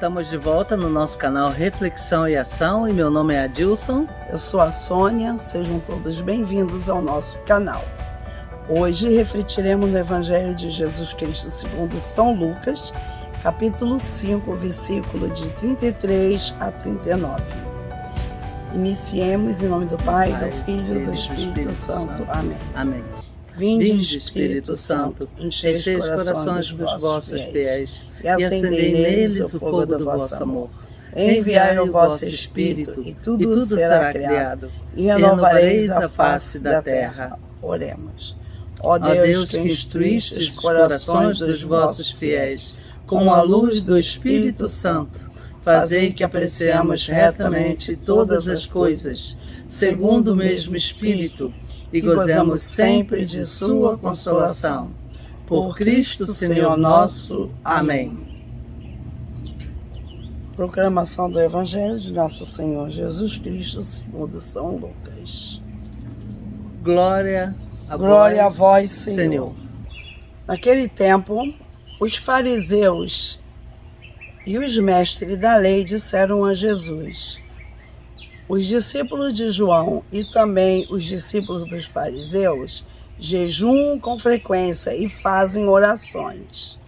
Estamos de volta no nosso canal Reflexão e Ação e meu nome é Adilson. Eu sou a Sônia, sejam todos bem-vindos ao nosso canal. Hoje refletiremos no Evangelho de Jesus Cristo segundo São Lucas, capítulo 5, versículo de 33 a 39. Iniciemos em nome do Pai, do Filho e do Espírito Santo. Amém. Amém. Vinde, Espírito Santo, enchei os corações dos vossos fiéis e acendei neles o fogo do vosso amor. Enviai o vosso Espírito e tudo será criado e renovareis a face da terra. Oremos. Ó Deus, que instruíste os corações dos vossos fiéis com a luz do Espírito Santo, fazei que apreciemos retamente todas as coisas, segundo o mesmo Espírito, e gozemos sempre de sua consolação. Por Cristo, Senhor nosso. Amém. Proclamação do Evangelho de nosso Senhor Jesus Cristo segundo São Lucas. Glória a vós, Senhor. Naquele tempo, os fariseus e os mestres da lei disseram a Jesus: os discípulos de João e também os discípulos dos fariseus jejuam com frequência e fazem orações,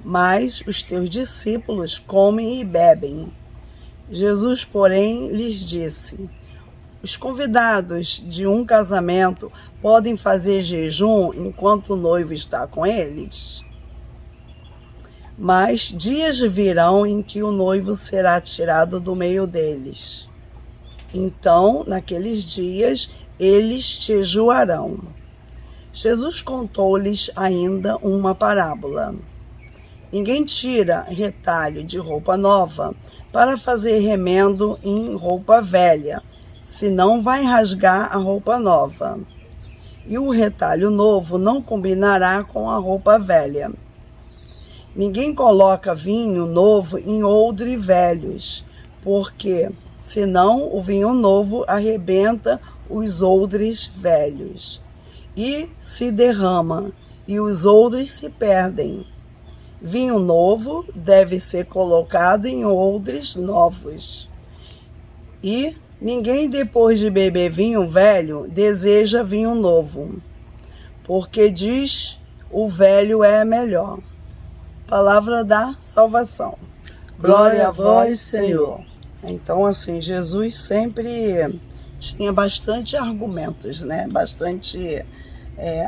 mas os teus discípulos comem e bebem. Jesus, porém, lhes disse: os convidados de um casamento podem fazer jejum enquanto o noivo está com eles? Mas dias virão em que o noivo será tirado do meio deles. Então, naqueles dias, eles jejuarão. Jesus contou-lhes ainda uma parábola. Ninguém tira retalho de roupa nova para fazer remendo em roupa velha, senão vai rasgar a roupa nova. E o retalho novo não combinará com a roupa velha. Ninguém coloca vinho novo em odre velhos, porque senão o vinho novo arrebenta os odres velhos e se derrama, e os odres se perdem. Vinho novo deve ser colocado em odres novos. E ninguém, depois de beber vinho velho, deseja vinho novo, porque diz: o velho é melhor. Palavra da salvação. Glória a vós, Senhor. Então, assim, Jesus sempre tinha bastante argumentos, né? Bastante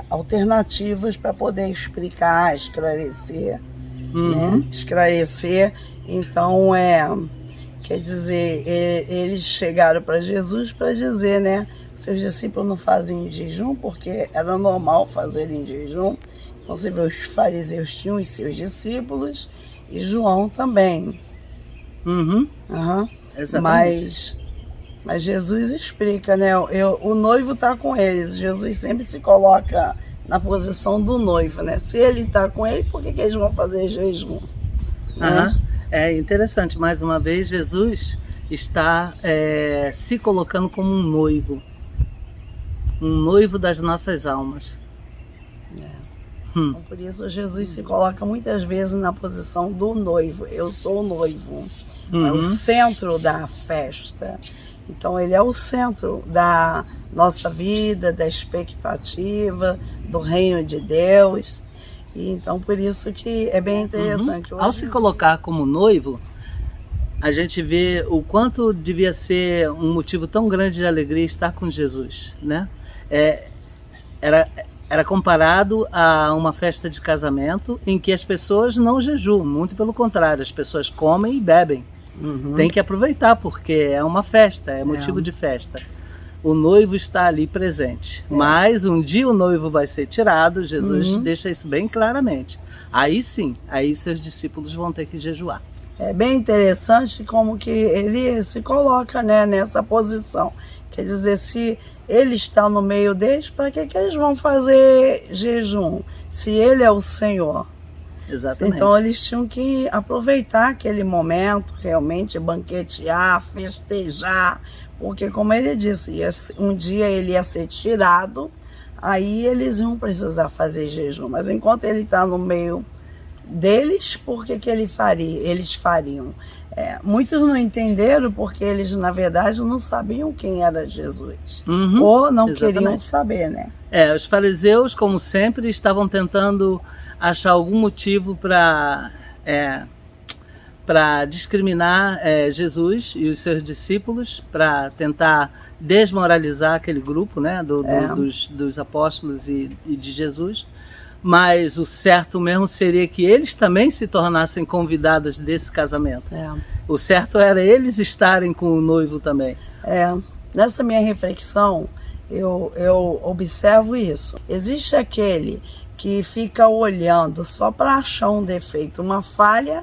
alternativas para poder explicar, esclarecer, né? Esclarecer. Então, quer dizer, eles chegaram para Jesus para dizer, né? Seus discípulos não fazem jejum porque era normal fazerem jejum. Então, você vê, os fariseus tinham os seus discípulos e João também. Exatamente. Mas Jesus explica, né? O noivo está com eles. Jesus sempre se coloca na posição do noivo, né? Se ele está com ele, por que eles vão fazer jejum? É interessante, mais uma vez, Jesus está se colocando como um noivo das nossas almas. Então, por isso Jesus se coloca muitas vezes na posição do noivo. Eu sou o noivo. É o centro da festa. Então ele é o centro da nossa vida, da expectativa, do reino de Deus. E então por isso que é bem interessante. Ao se colocar como noivo, a gente vê o quanto devia ser um motivo tão grande de alegria estar com Jesus, né? Era comparado a uma festa de casamento em que as pessoas não jejuam, muito pelo contrário, as pessoas comem e bebem. Tem que aproveitar, porque é uma festa, é motivo de festa. O noivo está ali presente, mas um dia o noivo vai ser tirado, Jesus deixa isso bem claramente. Aí sim, aí seus discípulos vão ter que jejuar. É bem interessante como que ele se coloca, né, nessa posição. Quer dizer, se ele está no meio deles, para que eles vão fazer jejum? Se ele é o Senhor. Exatamente. Então eles tinham que aproveitar aquele momento, realmente banquetear, festejar, porque como ele disse, um dia ele ia ser tirado, aí eles iam precisar fazer jejum. Mas enquanto ele está no meio deles, por que eles fariam? Muitos não entenderam porque eles, na verdade, não sabiam quem era Jesus. Ou não queriam saber, né? Os fariseus, como sempre, estavam tentando achar algum motivo para discriminar Jesus e os seus discípulos, para tentar desmoralizar aquele grupo, né, dos apóstolos e de Jesus. Mas o certo mesmo seria que eles também se tornassem convidados desse casamento. O certo era eles estarem com o noivo também. Nessa minha reflexão, eu observo isso. Existe aquele que fica olhando só para achar um defeito, uma falha,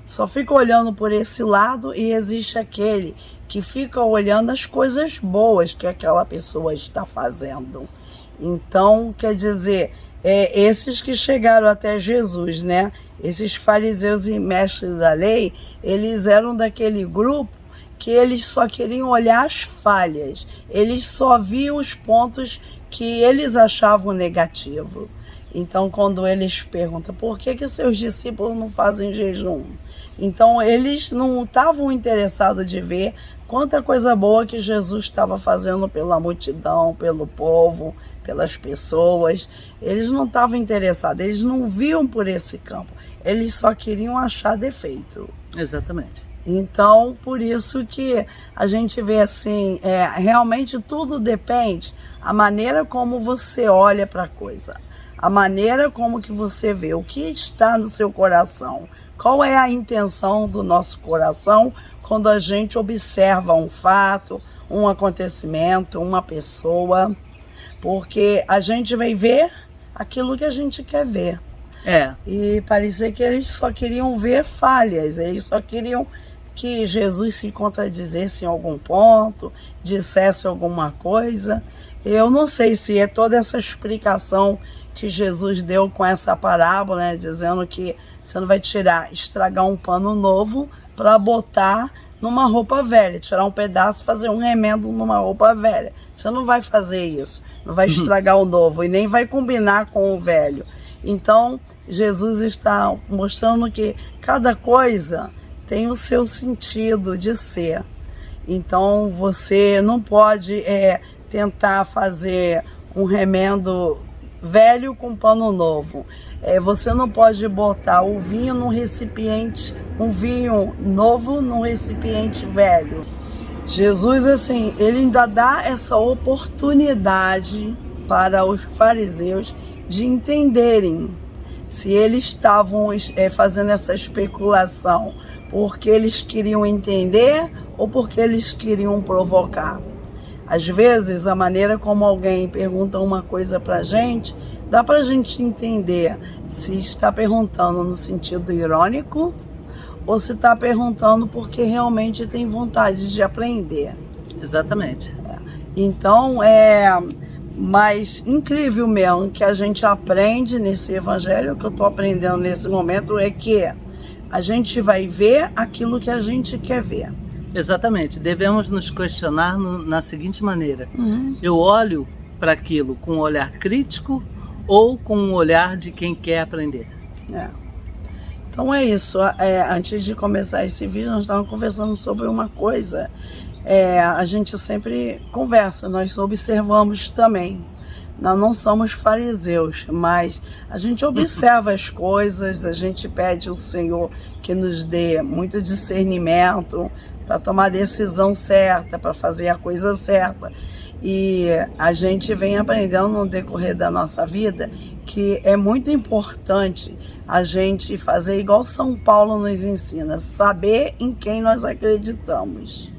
só fica olhando por esse lado, e existe aquele que fica olhando as coisas boas que aquela pessoa está fazendo. Então, quer dizer, esses que chegaram até Jesus, né? Esses fariseus e mestres da lei, eles eram daquele grupo que eles só queriam olhar as falhas, eles só viam os pontos que eles achavam negativo. Então, quando eles perguntam por que seus discípulos não fazem jejum, então eles não estavam interessados de ver quanta coisa boa que Jesus estava fazendo pela multidão, pelo povo, pelas pessoas. Eles não estavam interessados, eles não viam por esse campo, eles só queriam achar defeito. Exatamente. Então, por isso que a gente vê assim, realmente tudo depende da maneira como você olha para a coisa, a maneira como que você vê, o que está no seu coração, qual é a intenção do nosso coração quando a gente observa um fato, um acontecimento, uma pessoa, porque a gente vai ver aquilo que a gente quer ver. E parecia que eles só queriam ver falhas, eles só queriam que Jesus se contradizesse em algum ponto, dissesse alguma coisa. Eu não sei se é toda essa explicação que Jesus deu com essa parábola, né, dizendo que você não vai estragar um pano novo para botar numa roupa velha, tirar um pedaço e fazer um remendo numa roupa velha. Você não vai fazer isso, não vai estragar o novo e nem vai combinar com o velho. Então, Jesus está mostrando que cada coisa tem o seu sentido de ser. Então, você não pode tentar fazer um remendo velho com pano novo. Você não pode botar o vinho num recipiente, um vinho novo num recipiente velho. Jesus, assim, ele ainda dá essa oportunidade para os fariseus de entenderem se eles estavam fazendo essa especulação porque eles queriam entender ou porque eles queriam provocar. Às vezes, a maneira como alguém pergunta uma coisa para a gente, dá para a gente entender se está perguntando no sentido irônico ou se está perguntando porque realmente tem vontade de aprender. Exatamente. Então, mas incrível mesmo que a gente aprende nesse evangelho, que eu estou aprendendo nesse momento, é que a gente vai ver aquilo que a gente quer ver. Exatamente. Devemos nos questionar na seguinte maneira. Eu olho para aquilo com um olhar crítico ou com um olhar de quem quer aprender? Então é isso. Antes de começar esse vídeo, nós estávamos conversando sobre uma coisa. A gente sempre conversa, nós observamos também. Nós não somos fariseus, mas a gente observa as coisas, a gente pede ao Senhor que nos dê muito discernimento para tomar a decisão certa, para fazer a coisa certa. E a gente vem aprendendo no decorrer da nossa vida que é muito importante a gente fazer igual São Paulo nos ensina, saber em quem nós acreditamos.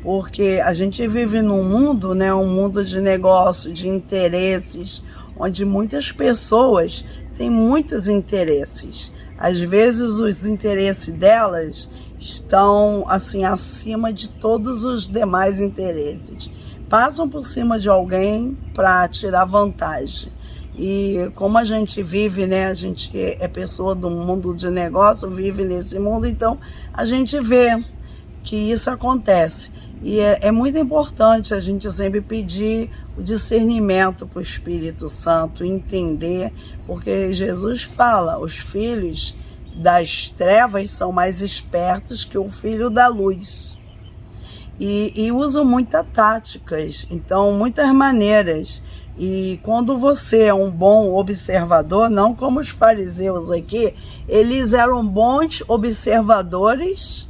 Porque a gente vive num mundo, né, um mundo de negócio, de interesses, onde muitas pessoas têm muitos interesses. Às vezes os interesses delas estão assim acima de todos os demais interesses. Passam por cima de alguém para tirar vantagem. E como a gente vive, né, a gente é pessoa do mundo de negócio, vive nesse mundo, então a gente vê que isso acontece. E é muito importante a gente sempre pedir o discernimento para o Espírito Santo, entender, porque Jesus fala, os filhos das trevas são mais espertos que o filho da luz. E usam muitas táticas, então muitas maneiras. E quando você é um bom observador, não como os fariseus aqui, eles eram bons observadores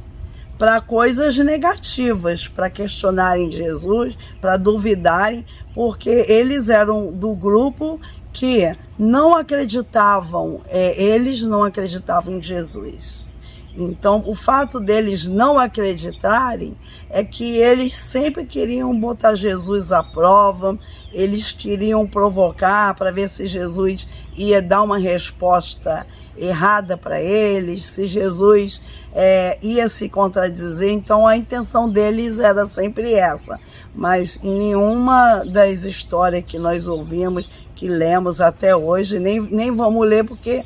para coisas negativas, para questionarem Jesus, para duvidarem, porque eles eram do grupo que não acreditavam, eles não acreditavam em Jesus. Então, o fato deles não acreditarem é que eles sempre queriam botar Jesus à prova, eles queriam provocar para ver se Jesus ia dar uma resposta errada para eles, se Jesus ia se contradizer. Então, a intenção deles era sempre essa. Mas em nenhuma das histórias que nós ouvimos, que lemos até hoje, nem vamos ler, porque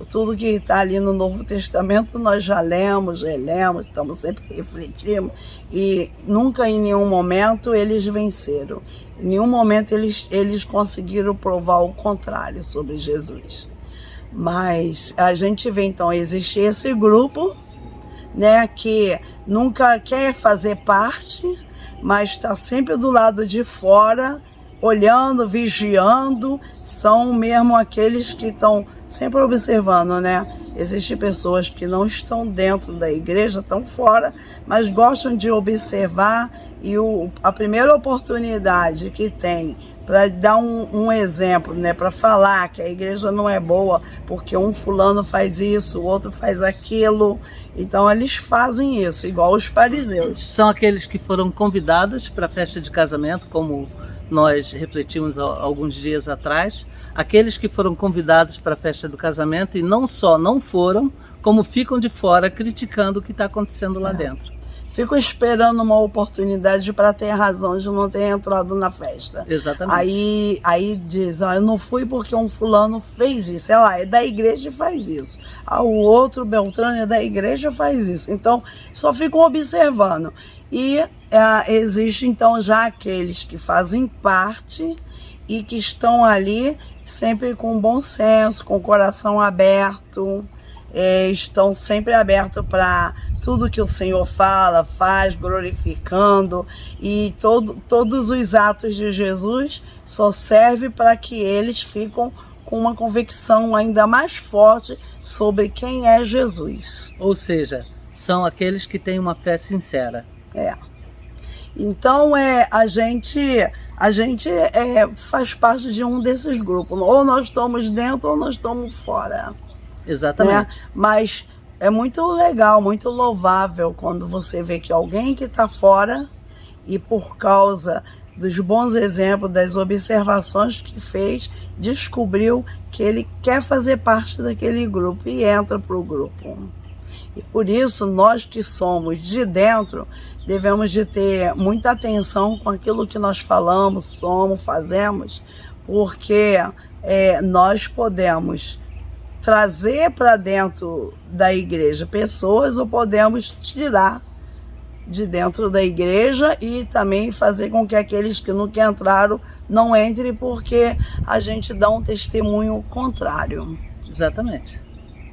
tudo que está ali no Novo Testamento nós já lemos, relemos, estamos sempre refletindo, e nunca em nenhum momento eles venceram. Em nenhum momento eles conseguiram provar o contrário sobre Jesus. Mas a gente vê, então, existe esse grupo, né, que nunca quer fazer parte, mas está sempre do lado de fora, olhando, vigiando, são mesmo aqueles que estão sempre observando, né? Existem pessoas que não estão dentro da igreja, estão fora, mas gostam de observar, e a primeira oportunidade que tem para dar um exemplo, né, para falar que a igreja não é boa porque um fulano faz isso, o outro faz aquilo, então eles fazem isso, igual os fariseus. São aqueles que foram convidados para a festa de casamento, como nós refletimos alguns dias atrás, aqueles que foram convidados para a festa do casamento e não só não foram, como ficam de fora criticando o que está acontecendo lá dentro. Ficam esperando uma oportunidade para ter razão de não ter entrado na festa. Exatamente. Aí diz, eu não fui porque um fulano fez isso, sei lá, é da igreja e faz isso. O outro Beltrano é da igreja e faz isso. Então, só ficam observando. E existe então já aqueles que fazem parte e que estão ali sempre com bom senso, com o coração aberto, estão sempre abertos para tudo que o Senhor fala, faz, glorificando, e todos os atos de Jesus só servem para que eles ficam com uma convicção ainda mais forte sobre quem é Jesus. Ou seja, são aqueles que têm uma fé sincera. Então, a gente faz parte de um desses grupos. Ou nós estamos dentro ou nós estamos fora. Exatamente. Né? Mas é muito legal, muito louvável quando você vê que alguém que está fora, e por causa dos bons exemplos, das observações que fez, descobriu que ele quer fazer parte daquele grupo e entra para o grupo. E por isso, nós que somos de dentro, devemos de ter muita atenção com aquilo que nós falamos, somos, fazemos, porque nós podemos trazer para dentro da igreja pessoas, ou podemos tirar de dentro da igreja e também fazer com que aqueles que nunca entraram não entrem, porque a gente dá um testemunho contrário. Exatamente.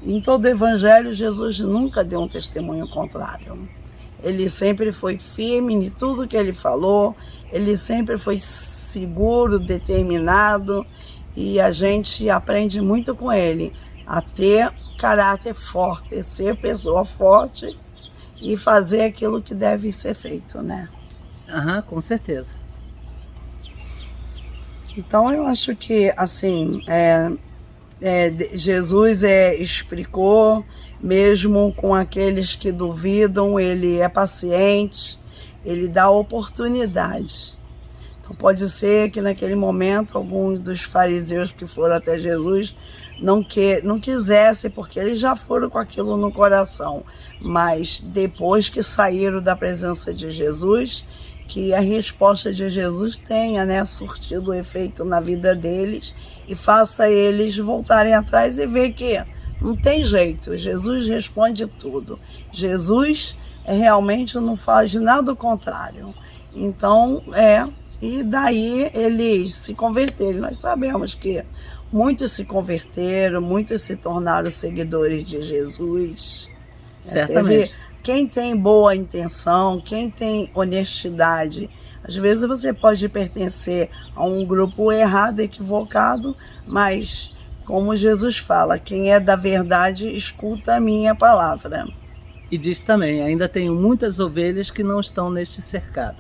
Em todo evangelho, Jesus nunca deu um testemunho contrário. Ele sempre foi firme em tudo que ele falou, ele sempre foi seguro, determinado, e a gente aprende muito com ele a ter caráter forte, ser pessoa forte e fazer aquilo que deve ser feito, né? Com certeza. Então eu acho que, assim, Jesus explicou, mesmo com aqueles que duvidam, ele é paciente, ele dá oportunidade. Então pode ser que naquele momento alguns dos fariseus que foram até Jesus não quisessem, porque eles já foram com aquilo no coração, mas depois que saíram da presença de Jesus, que a resposta de Jesus tenha, né, surtido efeito na vida deles e faça eles voltarem atrás e ver que Não tem jeito, Jesus responde tudo. Jesus realmente não faz nada do contrário. Então, e daí eles se converteram. Nós sabemos que muitos se converteram, muitos se tornaram seguidores de Jesus. Certamente. Quem tem boa intenção, quem tem honestidade, às vezes você pode pertencer a um grupo errado, equivocado, mas como Jesus fala, quem é da verdade escuta a minha palavra. E diz também, ainda tenho muitas ovelhas que não estão neste cercado.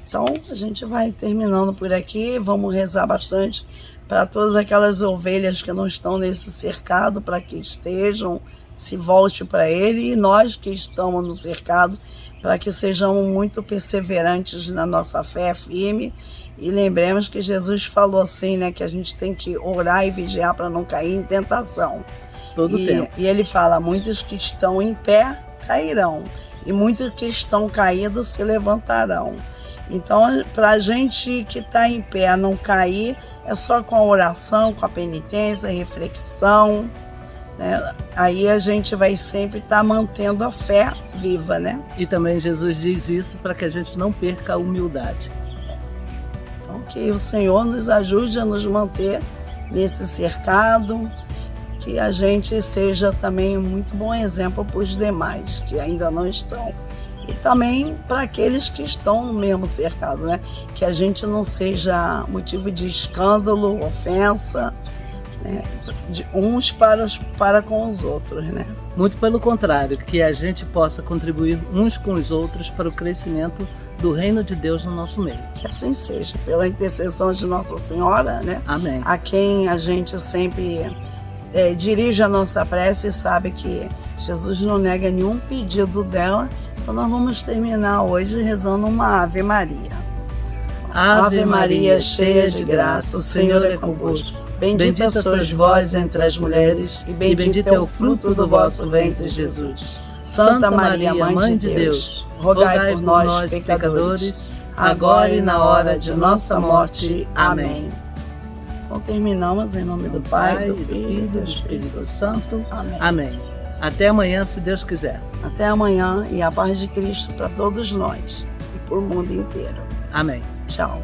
Então a gente vai terminando por aqui, vamos rezar bastante para todas aquelas ovelhas que não estão nesse cercado, para que estejam, se volte para ele, e nós que estamos no cercado, para que sejamos muito perseverantes na nossa fé firme. E lembremos que Jesus falou assim, né, que a gente tem que orar e vigiar para não cair em tentação. Todo tempo. E ele fala, muitos que estão em pé cairão, e muitos que estão caídos se levantarão. Então, para a gente que está em pé não cair, é só com a oração, com a penitência, a reflexão, né? Aí a gente vai sempre estar mantendo a fé viva, né? E também Jesus diz isso para que a gente não perca a humildade. Então, que o Senhor nos ajude a nos manter nesse cercado, que a gente seja também um muito bom exemplo para os demais que ainda não estão. E também para aqueles que estão no mesmo cercado, né? Que a gente não seja motivo de escândalo, ofensa, né? De uns para com os outros, né? Muito pelo contrário, que a gente possa contribuir uns com os outros para o crescimento do reino de Deus no nosso meio. Que assim seja, pela intercessão de Nossa Senhora, né? Amém. A quem a gente sempre dirige a nossa prece e sabe que Jesus não nega nenhum pedido dela. Então nós vamos terminar hoje rezando uma Ave Maria. Ave Maria, cheia de graça, o Senhor é convosco. Bendita sois vós entre as mulheres, e bendito é o fruto do vosso ventre, Jesus. Santa Maria, Mãe de Deus, rogai por nós, pecadores, agora e na hora de nossa morte. Amém. Então terminamos em nome do Pai, do Filho e do Espírito Santo. Amém. Amém. Até amanhã, se Deus quiser. Até amanhã, e a paz de Cristo para todos nós e para o mundo inteiro. Amém. Tchau.